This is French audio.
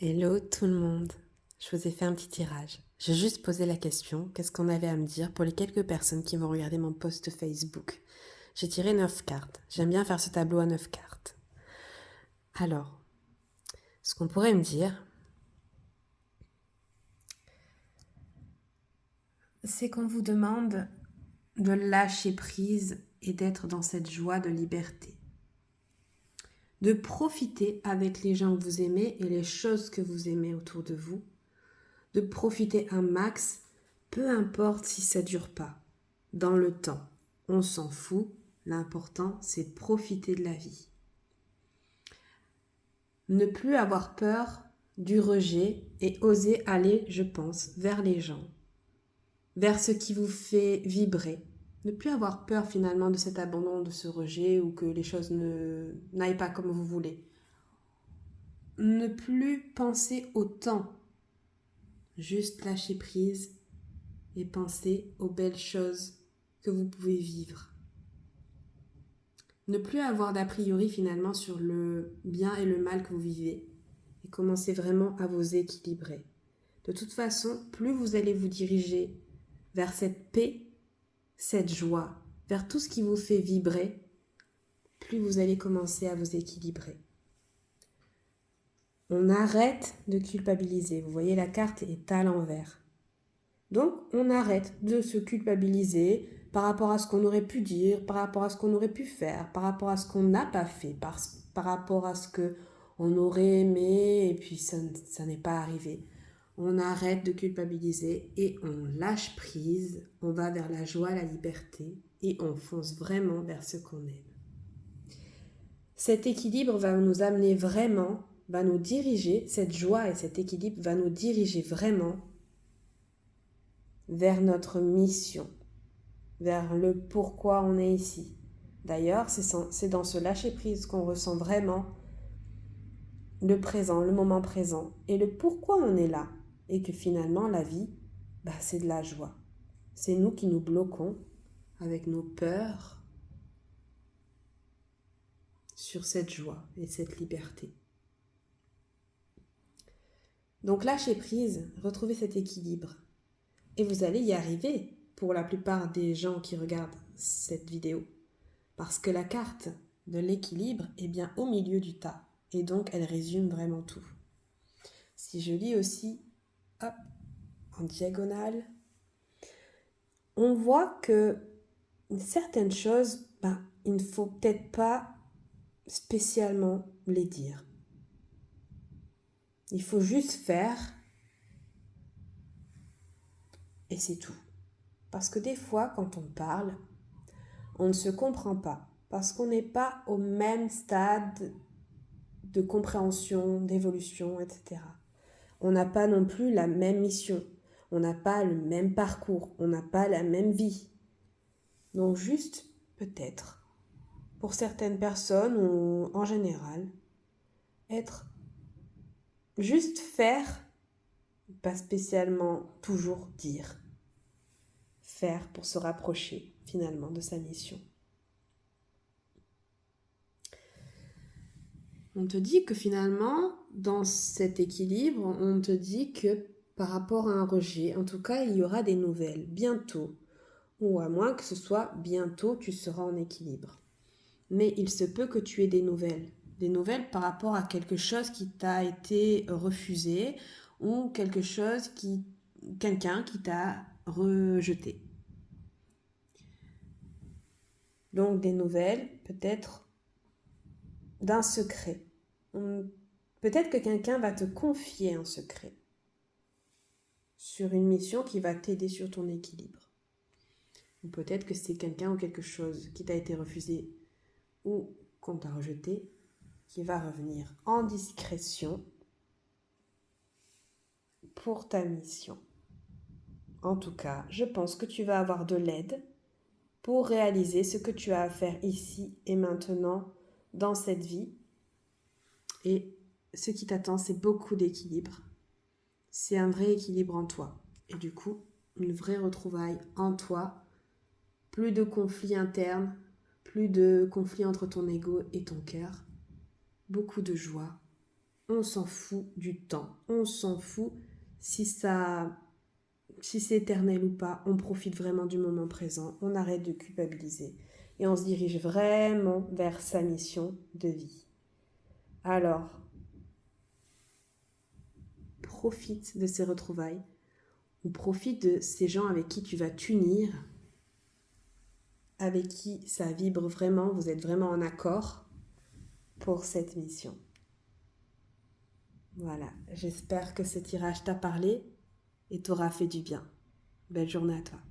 Hello tout le monde, je vous ai fait un petit tirage. J'ai juste posé la question, qu'est-ce qu'on avait à me dire pour les quelques personnes qui vont regarder mon post Facebook. J'ai tiré 9 cartes, j'aime bien faire ce tableau à 9 cartes. Alors, ce qu'on pourrait me dire, c'est qu'on vous demande de lâcher prise et d'être dans cette joie de liberté. De profiter avec les gens que vous aimez et les choses que vous aimez autour de vous. De profiter un max, peu importe si ça dure pas. Dans le temps, on s'en fout. L'important, c'est de profiter de la vie. Ne plus avoir peur du rejet et oser aller, je pense, vers les gens, vers ce qui vous fait vibrer. Ne plus avoir peur finalement de cet abandon, de ce rejet ou que les choses n'aillent pas comme vous voulez. Ne plus penser au temps. Juste lâcher prise et penser aux belles choses que vous pouvez vivre. Ne plus avoir d'a priori finalement sur le bien et le mal que vous vivez et commencer vraiment à vous équilibrer. De toute façon, plus vous allez vous diriger vers cette paix, cette joie, vers tout ce qui vous fait vibrer, plus vous allez commencer à vous équilibrer. On arrête de culpabiliser. Vous voyez, la carte est à l'envers. Donc, on arrête de se culpabiliser par rapport à ce qu'on aurait pu dire, par rapport à ce qu'on aurait pu faire, par rapport à ce qu'on n'a pas fait, par rapport à ce qu'on aurait aimé et puis ça n'est pas arrivé. On arrête de culpabiliser et on lâche prise, on va vers la joie, la liberté et on fonce vraiment vers ce qu'on aime. Cet équilibre va nous amener vraiment, va nous diriger, cette joie et cet équilibre va nous diriger vraiment vers notre mission, vers le pourquoi on est ici. D'ailleurs, c'est dans ce lâcher-prise qu'on ressent vraiment le présent, le moment présent et le pourquoi on est là. Et que finalement, la vie, c'est de la joie. C'est nous qui nous bloquons avec nos peurs sur cette joie et cette liberté. Donc lâcher prise, retrouver cet équilibre. Et vous allez y arriver pour la plupart des gens qui regardent cette vidéo. Parce que la carte de l'équilibre est bien au milieu du tas. Et donc, elle résume vraiment tout. Si je lis aussi, hop, en diagonale, on voit que certaines choses, il ne faut peut-être pas spécialement les dire. Il faut juste faire et c'est tout. Parce que des fois, quand on parle, on ne se comprend pas. Parce qu'on n'est pas au même stade de compréhension, d'évolution, etc. On n'a pas non plus la même mission. On n'a pas le même parcours. On n'a pas la même vie. Donc juste, peut-être, pour certaines personnes ou en général, juste faire, pas spécialement toujours dire. Faire pour se rapprocher finalement de sa mission. On te dit que finalement, dans cet équilibre, on te dit que par rapport à un rejet, en tout cas, il y aura des nouvelles bientôt. Ou à moins que ce soit bientôt, tu seras en équilibre. Mais il se peut que tu aies des nouvelles. Des nouvelles par rapport à quelque chose qui t'a été refusé ou quelqu'un qui t'a rejeté. Donc des nouvelles, peut-être d'un secret. Peut-être que quelqu'un va te confier un secret sur une mission qui va t'aider sur ton équilibre. Ou peut-être que c'est quelqu'un ou quelque chose qui t'a été refusé ou qu'on t'a rejeté qui va revenir en discrétion pour ta mission. En tout cas, je pense que tu vas avoir de l'aide pour réaliser ce que tu as à faire ici et maintenant dans cette vie. Et ce qui t'attend, c'est beaucoup d'équilibre. C'est un vrai équilibre en toi. Et du coup, une vraie retrouvaille en toi. Plus de conflits internes, plus de conflits entre ton ego et ton cœur. Beaucoup de joie. On s'en fout du temps. On s'en fout si c'est éternel ou pas. On profite vraiment du moment présent. On arrête de culpabiliser. Et on se dirige vraiment vers sa mission de vie. Alors, profite de ces retrouvailles ou profite de ces gens avec qui tu vas t'unir, avec qui ça vibre vraiment, vous êtes vraiment en accord pour cette mission. Voilà, j'espère que ce tirage t'a parlé et t'aura fait du bien. Belle journée à toi.